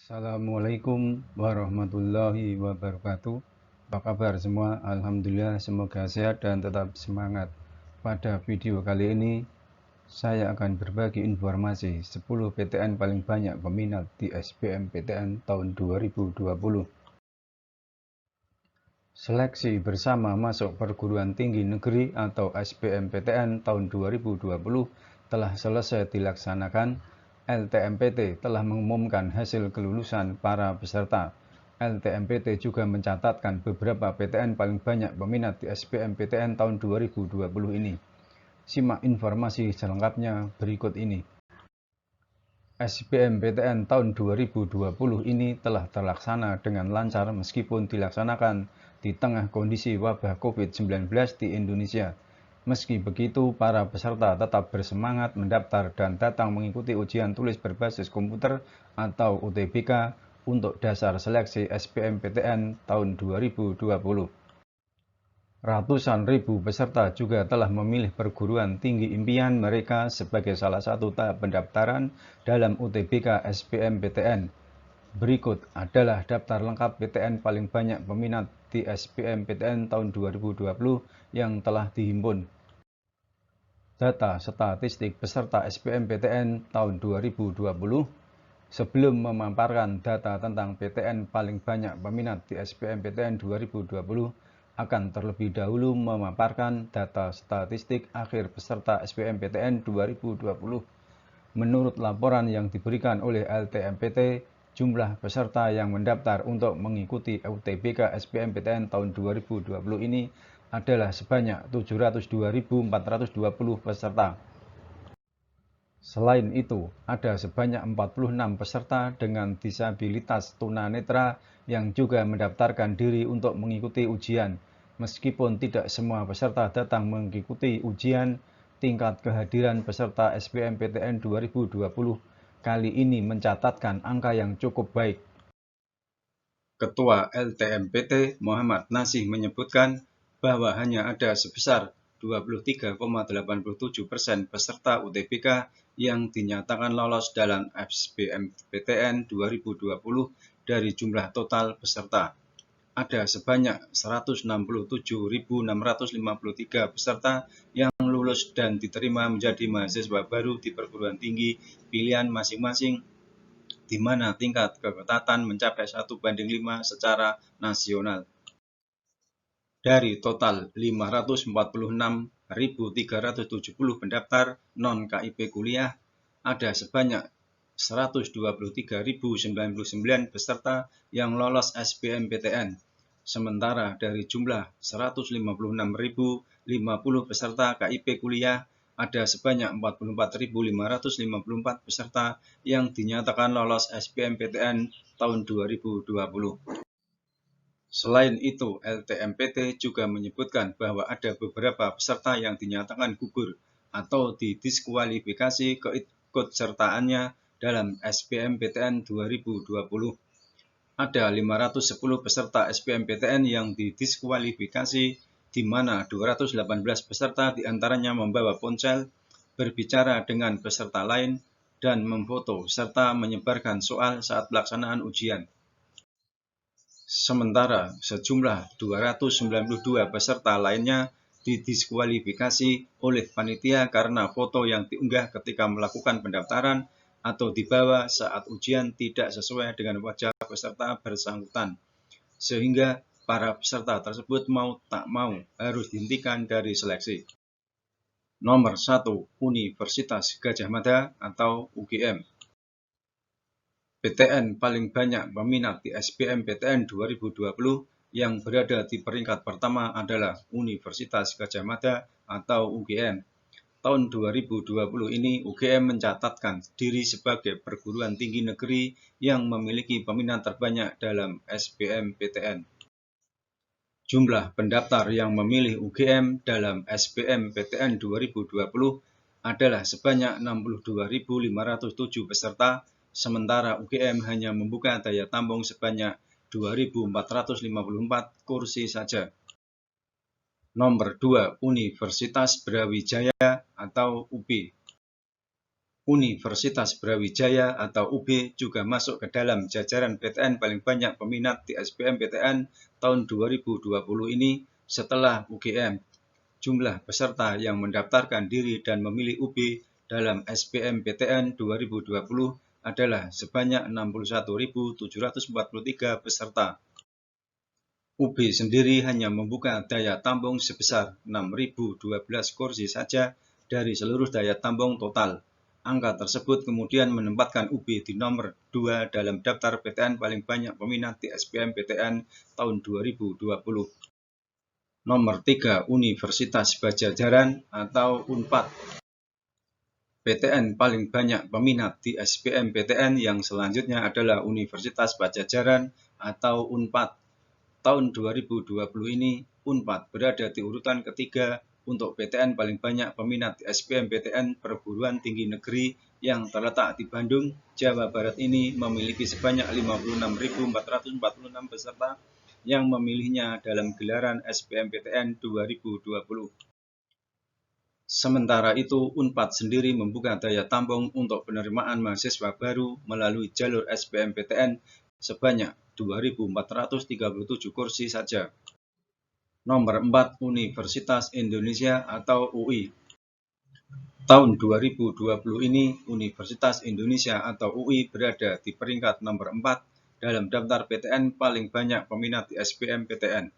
Assalamualaikum warahmatullahi wabarakatuh. Apa kabar semua? Alhamdulillah, semoga sehat dan tetap semangat. Pada video kali ini saya akan berbagi informasi 10 PTN paling banyak peminat di SBMPTN tahun 2020. Seleksi bersama masuk perguruan tinggi negeri atau SBMPTN tahun 2020 telah selesai dilaksanakan. LTMPT telah mengumumkan hasil kelulusan para peserta. LTMPT juga mencatatkan beberapa PTN paling banyak peminat di SBMPTN tahun 2020 ini. Simak informasi selengkapnya berikut ini. SBMPTN tahun 2020 ini telah terlaksana dengan lancar meskipun dilaksanakan di tengah kondisi wabah COVID-19 di Indonesia. Meski begitu, para peserta tetap bersemangat mendaftar dan datang mengikuti ujian tulis berbasis komputer atau UTBK untuk dasar seleksi SBMPTN tahun 2020. Ratusan ribu peserta juga telah memilih perguruan tinggi impian mereka sebagai salah satu tahap pendaftaran dalam UTBK SBMPTN. Berikut adalah daftar lengkap PTN paling banyak peminat di SBMPTN tahun 2020 yang telah dihimpun. Data statistik peserta SBMPTN tahun 2020. Sebelum memaparkan data tentang PTN paling banyak peminat di SBMPTN 2020, akan terlebih dahulu memaparkan data statistik akhir peserta SBMPTN 2020. Menurut laporan yang diberikan oleh LTMPT, jumlah peserta yang mendaftar untuk mengikuti UTBK SBMPTN tahun 2020 ini adalah sebanyak 702.420 peserta. Selain itu, ada sebanyak 46 peserta dengan disabilitas tunanetra yang juga mendaftarkan diri untuk mengikuti ujian. Meskipun tidak semua peserta datang mengikuti ujian, tingkat kehadiran peserta SBMPTN 2020 kali ini mencatatkan angka yang cukup baik. Ketua LTMPT Muhammad Nasih menyebutkan bahwa hanya ada sebesar 23,87% peserta UTBK yang dinyatakan lolos dalam SBMPTN 2020 dari jumlah total peserta. Ada sebanyak 167.653 peserta yang lulus dan diterima menjadi mahasiswa baru di perguruan tinggi pilihan masing-masing, di mana tingkat keketatan mencapai 1:5 secara nasional. Dari total 546.370 pendaftar non-KIP kuliah, ada sebanyak 123.099 peserta yang lolos SBMPTN. Sementara dari jumlah 156.050 peserta KIP kuliah, ada sebanyak 44.554 peserta yang dinyatakan lolos SBMPTN tahun 2020. Selain itu, LTMPT juga menyebutkan bahwa ada beberapa peserta yang dinyatakan gugur atau didiskualifikasi keikutsertaannya dalam SBMPTN 2020. Ada 510 peserta SBMPTN yang didiskualifikasi, di mana 218 peserta diantaranya membawa ponsel, berbicara dengan peserta lain, dan memfoto serta menyebarkan soal saat pelaksanaan ujian. Sementara sejumlah 292 peserta lainnya didiskualifikasi oleh panitia karena foto yang diunggah ketika melakukan pendaftaran atau dibawa saat ujian tidak sesuai dengan wajah peserta bersangkutan, sehingga para peserta tersebut mau tak mau harus dihentikan dari seleksi. Nomor 1, Universitas Gadjah Mada atau UGM. PTN paling banyak peminat di SBMPTN 2020 yang berada di peringkat pertama adalah Universitas Gadjah Mada atau UGM. Tahun 2020 ini UGM mencatatkan diri sebagai perguruan tinggi negeri yang memiliki peminat terbanyak dalam SBMPTN. Jumlah pendaftar yang memilih UGM dalam SBMPTN 2020 adalah sebanyak 62.507 peserta, sementara UGM hanya membuka daya tampung sebanyak 2.454 kursi saja. Nomor 2, Universitas Brawijaya atau UPI. Universitas Brawijaya atau UB juga masuk ke dalam jajaran PTN paling banyak peminat di SBMPTN tahun 2020 ini setelah UGM. Jumlah peserta yang mendaftarkan diri dan memilih UB dalam SBMPTN 2020 adalah sebanyak 61.743 peserta. UB sendiri hanya membuka daya tampung sebesar 6.012 kursi saja dari seluruh daya tampung total. Angka tersebut kemudian menempatkan UB di nomor 2 dalam daftar PTN paling banyak peminat di SBMPTN tahun 2020. Nomor 3 Universitas Padjadjaran atau UNPAD. PTN paling banyak peminat di SBMPTN yang selanjutnya adalah Universitas Padjadjaran atau UNPAD. Tahun 2020 ini, UNPAD berada di urutan ketiga untuk PTN paling banyak peminat di SBMPTN perguruan tinggi negeri yang terletak di Bandung, Jawa Barat ini memiliki sebanyak 56.446 peserta yang memilihnya dalam gelaran SBMPTN 2020. Sementara itu, UNPAD sendiri membuka daya tampung untuk penerimaan mahasiswa baru melalui jalur SBMPTN sebanyak 2.437 kursi saja. Nomor 4 Universitas Indonesia atau UI. Tahun 2020 ini, Universitas Indonesia atau UI berada di peringkat nomor 4 dalam daftar PTN paling banyak peminat di SBMPTN.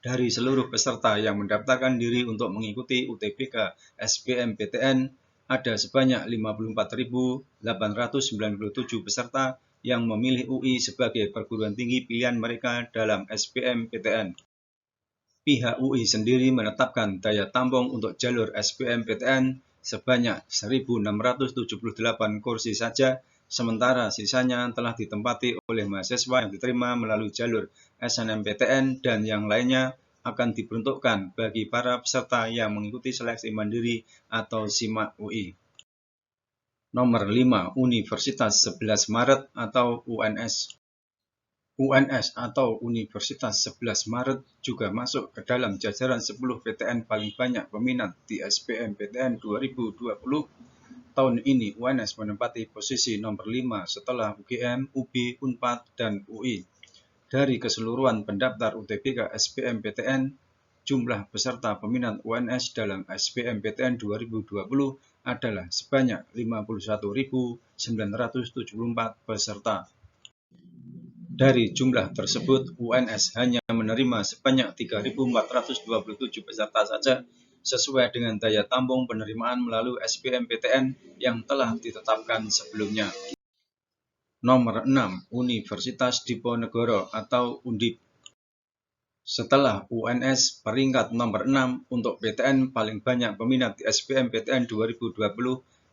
Dari seluruh peserta yang mendaftarkan diri untuk mengikuti UTBK SBMPTN, ada sebanyak 54.897 peserta yang memilih UI sebagai perguruan tinggi pilihan mereka dalam SBMPTN. Pihak UI sendiri menetapkan daya tampung untuk jalur SBMPTN sebanyak 1.678 kursi saja, sementara sisanya telah ditempati oleh mahasiswa yang diterima melalui jalur SNMPTN dan yang lainnya akan diperuntukkan bagi para peserta yang mengikuti seleksi mandiri atau SIMAK UI. Nomor 5 Universitas 11 Maret atau UNS. UNS atau Universitas 11 Maret juga masuk ke dalam jajaran 10 PTN paling banyak peminat di SBMPTN 2020. Tahun ini UNS menempati posisi nomor 5 setelah UGM, UB, UNPAD, dan UI. Dari keseluruhan pendaftar UTBK SBMPTN, jumlah peserta peminat UNS dalam SBMPTN 2020 adalah sebanyak 51.974 peserta. Dari jumlah tersebut, UNS hanya menerima sebanyak 3.427 peserta saja sesuai dengan daya tampung penerimaan melalui SBMPTN yang telah ditetapkan sebelumnya. Nomor 6 Universitas Diponegoro atau Undip. Setelah UNS, peringkat nomor 6 untuk PTN paling banyak peminat di SBMPTN 2020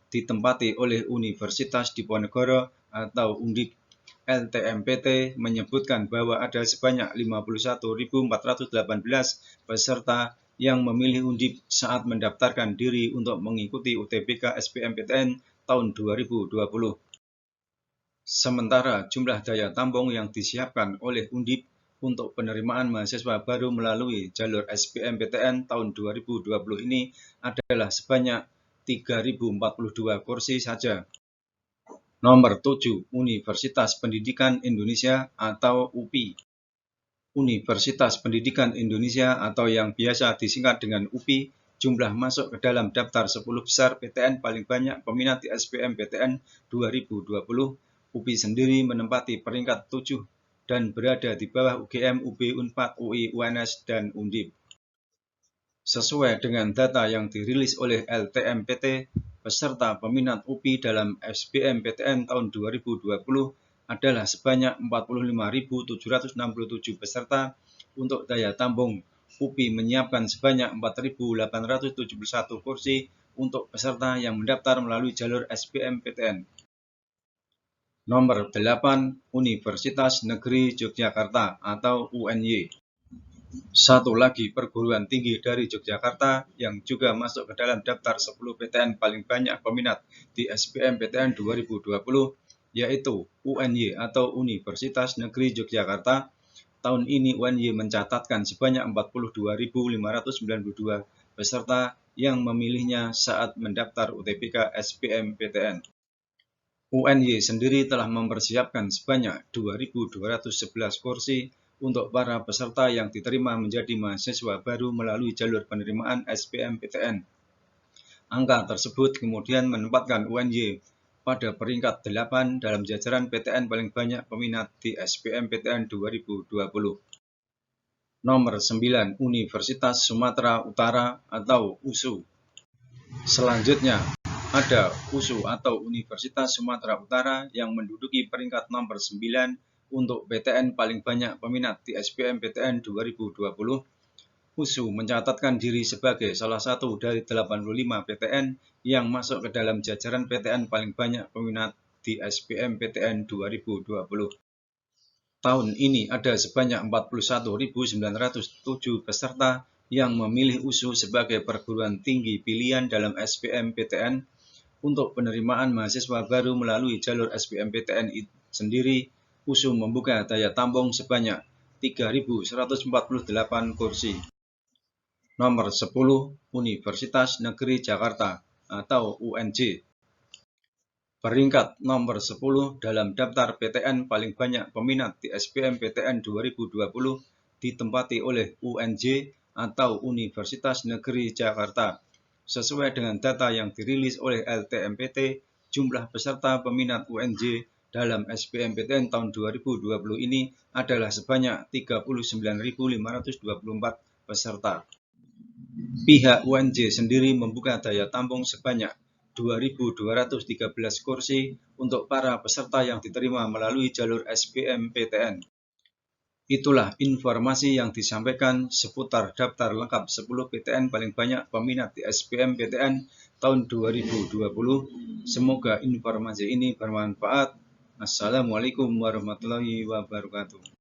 ditempati oleh Universitas Diponegoro atau Undip. LTMPT menyebutkan bahwa ada sebanyak 51.418 peserta yang memilih Undip saat mendaftarkan diri untuk mengikuti UTBK SBMPTN tahun 2020. Sementara jumlah daya tampung yang disiapkan oleh Undip untuk penerimaan mahasiswa baru melalui jalur SBMPTN tahun 2020 ini adalah sebanyak 3.042 kursi saja. Nomor 7 Universitas Pendidikan Indonesia atau UPI. Universitas Pendidikan Indonesia atau yang biasa disingkat dengan UPI jumlah masuk ke dalam daftar 10 besar PTN paling banyak peminat di SBMPTN 2020. UPI sendiri menempati peringkat 7 dan berada di bawah UGM, UB, UNPAD, UI, UNS, dan Undip. Sesuai dengan data yang dirilis oleh LTMPT, peserta peminat UPI dalam SBMPTN tahun 2020 adalah sebanyak 45.767 peserta. Untuk daya tampung, UPI menyiapkan sebanyak 4.871 kursi untuk peserta yang mendaftar melalui jalur SBMPTN. Nomor 8 Universitas Negeri Yogyakarta atau UNY. Satu lagi perguruan tinggi dari Yogyakarta yang juga masuk ke dalam daftar 10 PTN paling banyak peminat di SBMPTN 2020, yaitu UNY atau Universitas Negeri Yogyakarta. Tahun ini UNY mencatatkan sebanyak 42.592 peserta yang memilihnya saat mendaftar UTBK SBMPTN. UNY sendiri telah mempersiapkan sebanyak 2.211 kursi untuk para peserta yang diterima menjadi mahasiswa baru melalui jalur penerimaan SBMPTN. Angka tersebut kemudian menempatkan UNY pada peringkat 8 dalam jajaran PTN paling banyak peminat di SBMPTN 2020. Nomor 9, Universitas Sumatera Utara atau USU. Selanjutnya, ada USU atau Universitas Sumatera Utara yang menduduki peringkat nomor 9 untuk PTN paling banyak peminat di SBMPTN 2020. USU mencatatkan diri sebagai salah satu dari 85 PTN yang masuk ke dalam jajaran PTN paling banyak peminat di SBMPTN 2020. Tahun ini ada sebanyak 41.907 peserta yang memilih USU sebagai perguruan tinggi pilihan dalam SBMPTN. Untuk penerimaan mahasiswa baru melalui jalur SBMPTN sendiri, USU membuka daya tampung sebanyak 3.148 kursi. Nomor 10, Universitas Negeri Jakarta atau UNJ. Peringkat nomor 10 dalam daftar PTN paling banyak peminat di SBMPTN 2020 ditempati oleh UNJ atau Universitas Negeri Jakarta. Sesuai dengan data yang dirilis oleh LTMPT, jumlah peserta peminat UNJ dalam SBMPTN tahun 2020 ini adalah sebanyak 39.524 peserta. Pihak UNJ sendiri membuka daya tampung sebanyak 2.213 kursi untuk para peserta yang diterima melalui jalur SBMPTN. Itulah informasi yang disampaikan seputar daftar lengkap 10 PTN paling banyak peminat di SBMPTN tahun 2020. Semoga informasi ini bermanfaat. Assalamualaikum warahmatullahi wabarakatuh.